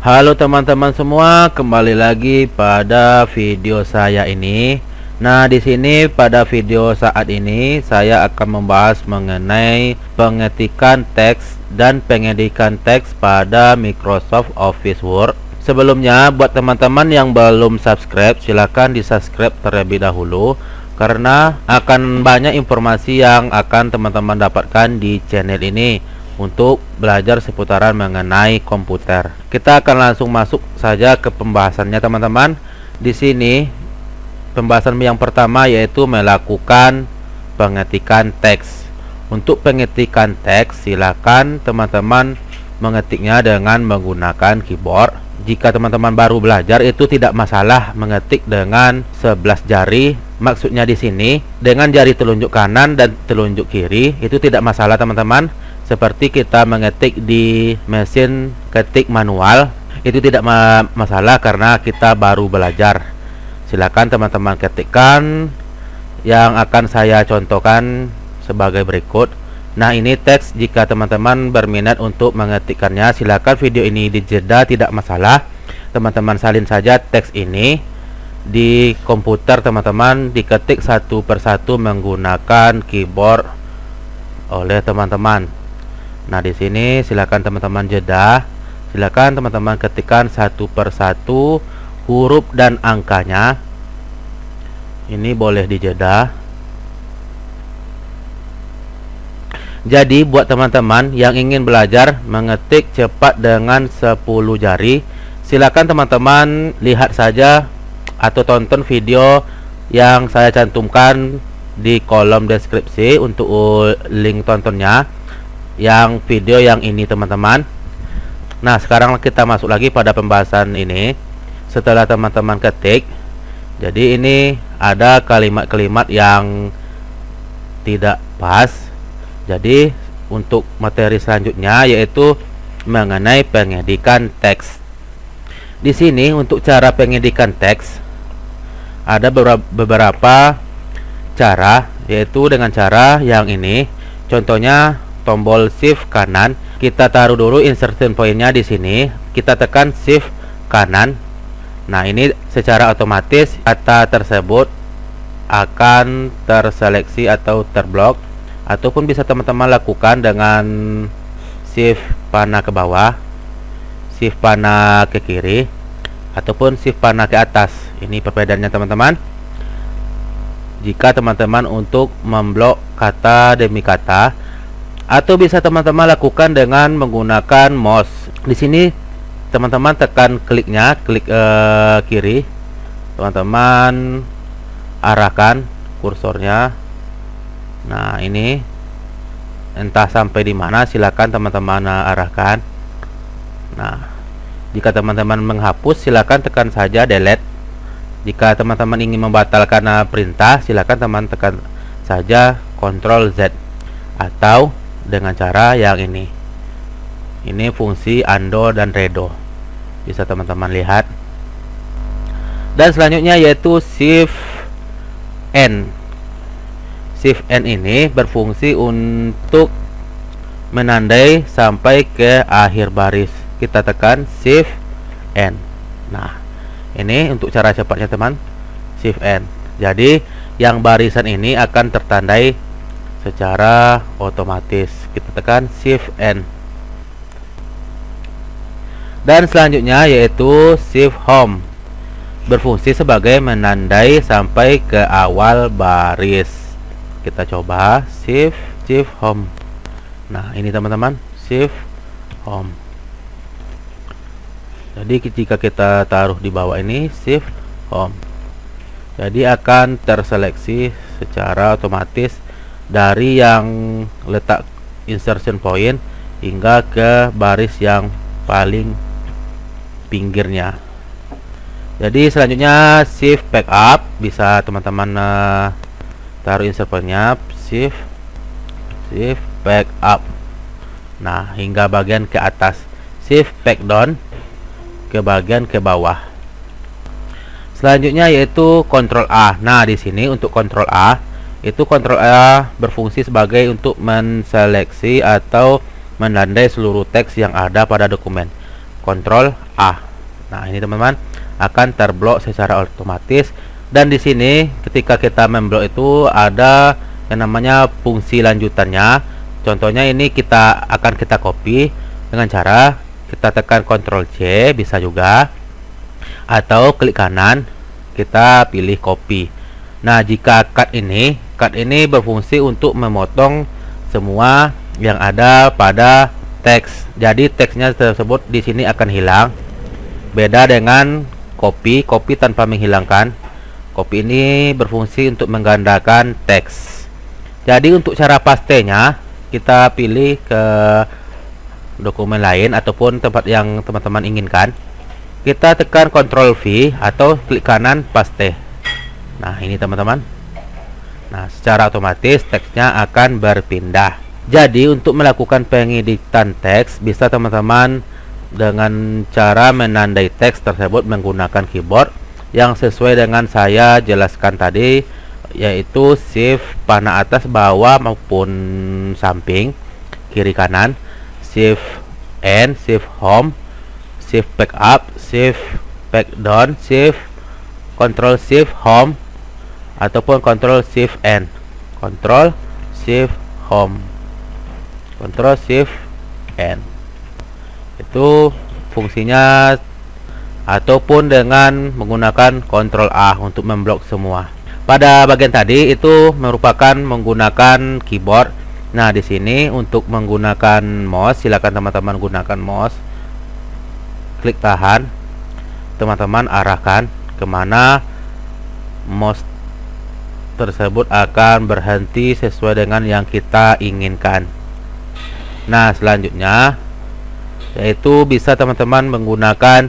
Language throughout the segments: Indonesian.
Halo teman-teman semua, kembali lagi pada video saya ini. Nah, di sini pada video saat ini saya akan membahas mengenai pengetikan teks dan pengedikan teks pada Microsoft Office Word. Sebelumnya, buat teman-teman yang belum subscribe, silahkan di-subscribe terlebih dahulu, karena akan banyak informasi yang akan teman-teman dapatkan di channel ini untuk belajar seputaran mengenai komputer. Kita akan langsung masuk saja ke pembahasannya, teman-teman. Di sini pembahasan yang pertama yaitu melakukan pengetikan teks. Untuk pengetikan teks, silakan teman-teman mengetiknya dengan menggunakan keyboard. Jika teman-teman baru belajar, itu tidak masalah mengetik dengan 11 jari. Maksudnya di sini dengan jari telunjuk kanan dan telunjuk kiri, itu tidak masalah, teman-teman. Seperti kita mengetik di mesin ketik manual, itu tidak masalah karena kita baru belajar. Silakan teman-teman ketikkan yang akan saya contohkan sebagai berikut. Nah, ini teks. Jika teman-teman berminat untuk mengetikkannya, silakan video ini dijeda, tidak masalah. Teman-teman salin saja teks ini di komputer, teman-teman diketik satu persatu menggunakan keyboard oleh teman-teman. Nah, di sini silakan teman-teman jeda. Silakan teman-teman ketikkan satu persatu huruf dan angkanya. Ini boleh dijeda. Jadi buat teman-teman yang ingin belajar mengetik cepat dengan 10 jari, silakan teman-teman lihat saja atau tonton video yang saya cantumkan di kolom deskripsi untuk link tontonnya, yang video yang ini, teman-teman. Nah, sekarang kita masuk lagi pada pembahasan ini. Setelah teman-teman ketik, jadi ini ada kalimat-kalimat yang tidak pas. Jadi untuk materi selanjutnya yaitu mengenai pengedikan teks. Di sini untuk cara pengedikan teks ada beberapa cara, yaitu dengan cara yang ini. Contohnya tombol shift kanan, kita taruh dulu insertion pointnya di sini, kita tekan shift kanan. Nah, ini secara otomatis kata tersebut akan terseleksi atau terblok, ataupun bisa teman-teman lakukan dengan shift panah ke bawah, shift panah ke kiri, ataupun shift panah ke atas. Ini perbedaannya, teman-teman. Jika teman-teman untuk memblok kata demi kata, atau bisa teman-teman lakukan dengan menggunakan mouse. Di sini teman-teman tekan kliknya, klik kiri. Teman-teman arahkan kursornya. Nah, ini entah sampai di mana, silakan teman-teman arahkan. Nah, jika teman-teman menghapus, silakan tekan saja delete. Jika teman-teman ingin membatalkan perintah, silakan teman tekan saja Ctrl Z, atau dengan cara yang ini. Ini fungsi undo dan redo, bisa teman-teman lihat. Dan selanjutnya yaitu shift N. Shift N ini berfungsi untuk menandai sampai ke akhir baris. Kita tekan shift N. Nah, ini untuk cara cepatnya, teman, shift N. Jadi yang barisan ini akan tertandai secara otomatis. Kita tekan shift N. Dan selanjutnya yaitu shift home, berfungsi sebagai menandai sampai ke awal baris. Kita coba shift home. Nah, ini teman-teman, shift home. Jadi jika kita taruh di bawah ini shift home, jadi akan terseleksi secara otomatis dari yang letak insertion point hingga ke baris yang paling pinggirnya. Jadi selanjutnya shift backup, bisa teman-teman taruh insert pointnya, shift backup. Nah, hingga bagian ke atas. Shift back down ke bagian ke bawah. Selanjutnya yaitu Ctrl A. Nah, di sini untuk Ctrl A, itu Ctrl A berfungsi sebagai untuk menseleksi atau menandai seluruh teks yang ada pada dokumen. Ctrl A. Nah, ini teman-teman akan terblok secara otomatis. Dan di sini ketika kita memblok itu ada yang namanya fungsi lanjutannya. Contohnya ini kita copy dengan cara kita tekan Ctrl C, bisa juga, atau klik kanan kita pilih copy. Nah, jika cut ini berfungsi untuk memotong semua yang ada pada teks. Jadi teksnya tersebut di sini akan hilang. Beda dengan copy tanpa menghilangkan. Copy ini berfungsi untuk menggandakan teks. Jadi untuk cara pastenya kita pilih ke dokumen lain ataupun tempat yang teman-teman inginkan. Kita tekan Ctrl V atau klik kanan paste. Nah, ini teman-teman. Nah, secara otomatis teksnya akan berpindah. Jadi untuk melakukan pengeditan teks bisa teman-teman dengan cara menandai teks tersebut menggunakan keyboard yang sesuai dengan saya jelaskan tadi, yaitu shift panah atas, bawah maupun samping, kiri kanan, shift N, shift home, shift back up, shift back down, shift Ctrl shift home ataupun Ctrl shift N, Ctrl shift home, Ctrl shift N. Itu fungsinya, ataupun dengan menggunakan Ctrl A untuk memblok semua. Pada bagian tadi itu merupakan menggunakan keyboard. Nah, di sini untuk menggunakan mouse, silakan teman-teman gunakan mouse. Klik tahan. Teman-teman arahkan kemana mouse tersebut akan berhenti sesuai dengan yang kita inginkan. Nah, selanjutnya yaitu bisa teman-teman menggunakan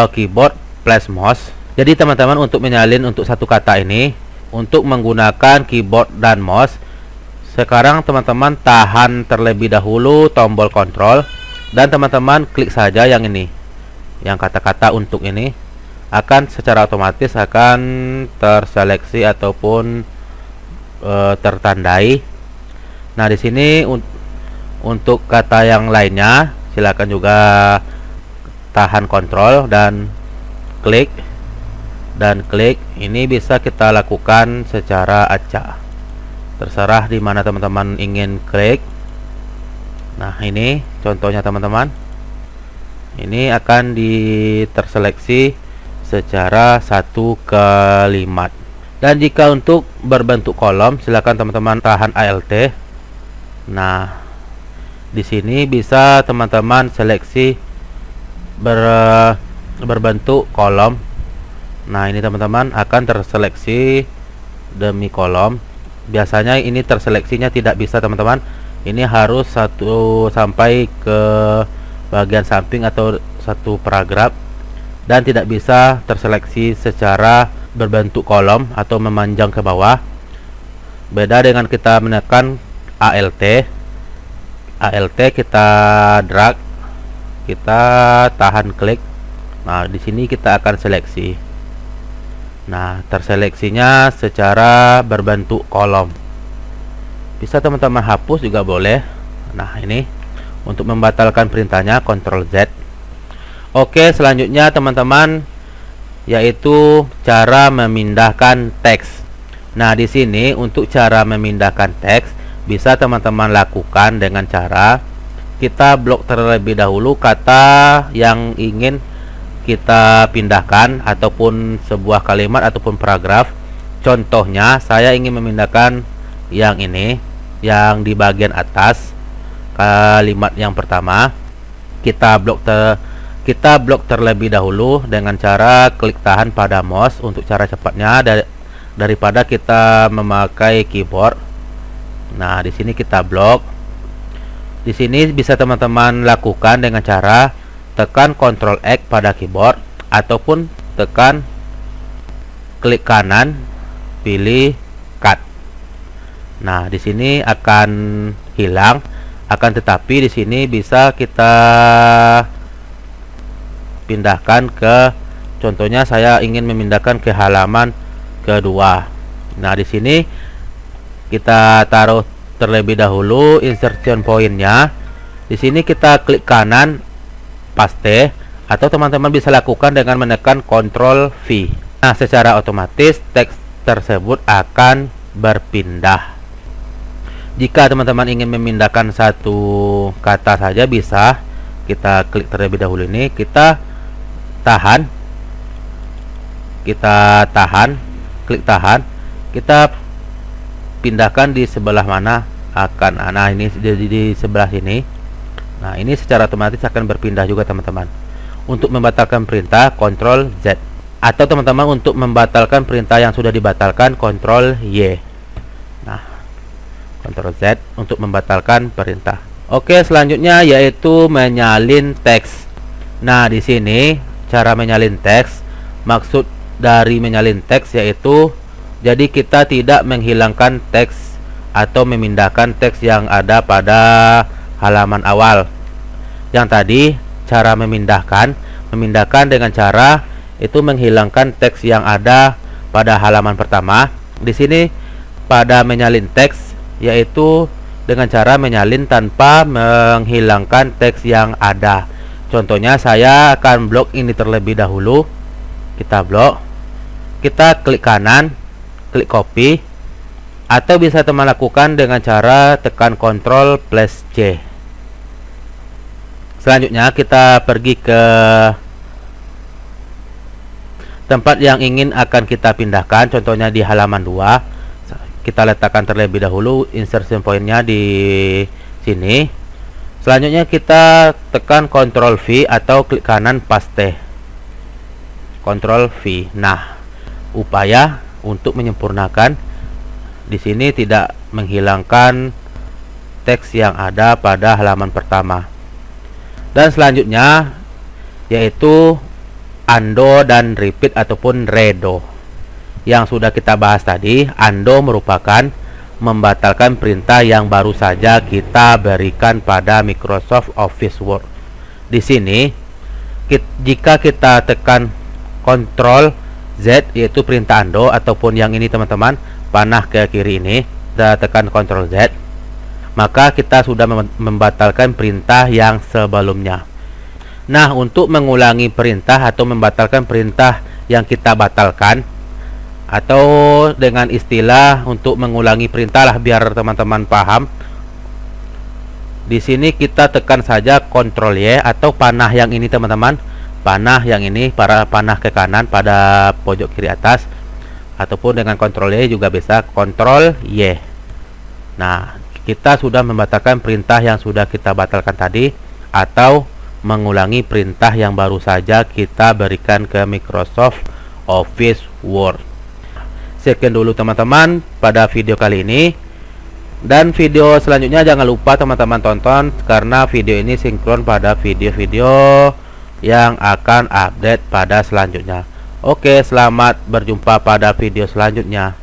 keyboard plus mouse. Jadi teman-teman untuk menyalin untuk satu kata ini, untuk menggunakan keyboard dan mouse, sekarang teman-teman tahan terlebih dahulu tombol kontrol dan teman-teman klik saja yang ini, yang kata-kata untuk ini akan secara otomatis akan terseleksi ataupun tertandai. Nah, di sini untuk kata yang lainnya silakan juga tahan kontrol dan klik. Ini bisa kita lakukan secara acak, terserah di mana teman-teman ingin klik. Nah, ini contohnya teman-teman, ini akan terseleksi secara satu kalimat. Dan jika untuk berbentuk kolom, silakan teman-teman tahan Alt. Nah, di sini bisa teman-teman seleksi berbentuk kolom. Nah, ini teman-teman akan terseleksi demi kolom. Biasanya ini terseleksinya tidak bisa teman-teman. Ini harus satu sampai ke bagian samping atau satu paragraf, dan tidak bisa terseleksi secara berbentuk kolom atau memanjang ke bawah. Beda dengan kita menekan Alt kita drag, kita tahan klik. Nah, di sini kita akan seleksi. Nah, terseleksinya secara berbentuk kolom. Bisa teman-teman hapus juga boleh. Nah, ini untuk membatalkan perintahnya Ctrl Z. Oke, selanjutnya teman-teman yaitu cara memindahkan teks. Nah, di sini untuk cara memindahkan teks bisa teman-teman lakukan dengan cara kita blok terlebih dahulu kata yang ingin kita pindahkan ataupun sebuah kalimat ataupun paragraf. Contohnya saya ingin memindahkan yang ini, yang di bagian atas kalimat yang pertama. Kita blok terlebih dahulu dengan cara klik tahan pada mouse untuk cara cepatnya daripada kita memakai keyboard. Nah, di sini kita blok. Di sini bisa teman-teman lakukan dengan cara tekan Ctrl X pada keyboard ataupun tekan klik kanan pilih cut. Nah, di sini akan hilang, akan tetapi di sini bisa kita pindahkan ke, contohnya saya ingin memindahkan ke halaman kedua. Nah, di sini kita taruh terlebih dahulu insertion point-nya. Di sini kita klik kanan paste, atau teman-teman bisa lakukan dengan menekan Ctrl V. Nah, secara otomatis teks tersebut akan berpindah. Jika teman-teman ingin memindahkan satu kata saja bisa. Kita klik terlebih dahulu ini, kita tahan, klik tahan, kita pindahkan di sebelah mana akan. Nah, ini jadi di sebelah sini. Nah, ini secara otomatis akan berpindah juga teman-teman. Untuk membatalkan perintah Ctrl Z, atau teman-teman untuk membatalkan perintah yang sudah dibatalkan Ctrl Y. Nah, Ctrl Z untuk membatalkan perintah. Oke, selanjutnya yaitu menyalin teks. Nah, di sini cara menyalin teks. Maksud dari menyalin teks yaitu jadi kita tidak menghilangkan teks atau memindahkan teks yang ada pada halaman awal. Yang tadi cara memindahkan dengan cara itu menghilangkan teks yang ada pada halaman pertama. Di sini pada menyalin teks yaitu dengan cara menyalin tanpa menghilangkan teks yang ada. Contohnya saya akan blok ini terlebih dahulu. Kita blok, kita klik kanan, klik copy, atau bisa teman lakukan dengan cara tekan Ctrl plus C. Selanjutnya kita pergi ke tempat yang ingin akan kita pindahkan, contohnya di halaman 2. Kita letakkan terlebih dahulu insertion point-nya di sini. Selanjutnya kita tekan Ctrl V atau klik kanan paste. Ctrl V. Nah, upaya untuk menyempurnakan di sini tidak menghilangkan teks yang ada pada halaman pertama. Dan selanjutnya yaitu undo dan repeat ataupun redo. Yang sudah kita bahas tadi, undo merupakan membatalkan perintah yang baru saja kita berikan pada Microsoft Office Word. Di sini, jika kita tekan Ctrl Z yaitu perintah undo, ataupun yang ini teman-teman, panah ke kiri ini, kita tekan Ctrl Z, maka kita sudah membatalkan perintah yang sebelumnya. Nah, untuk mengulangi perintah atau membatalkan perintah yang kita batalkan, atau dengan istilah untuk mengulangi perintah lah biar teman-teman paham. Di sini kita tekan saja Ctrl Y atau panah yang ini teman-teman. Panah yang ini panah ke kanan pada pojok kiri atas, ataupun dengan Ctrl Y juga bisa, Ctrl Y. Nah, kita sudah membatalkan perintah yang sudah kita batalkan tadi, atau mengulangi perintah yang baru saja kita berikan ke Microsoft Office Word. Sekian dulu teman-teman pada video kali ini, dan video selanjutnya jangan lupa teman-teman tonton karena video ini sinkron pada video-video yang akan update pada selanjutnya. Oke, selamat berjumpa pada video selanjutnya.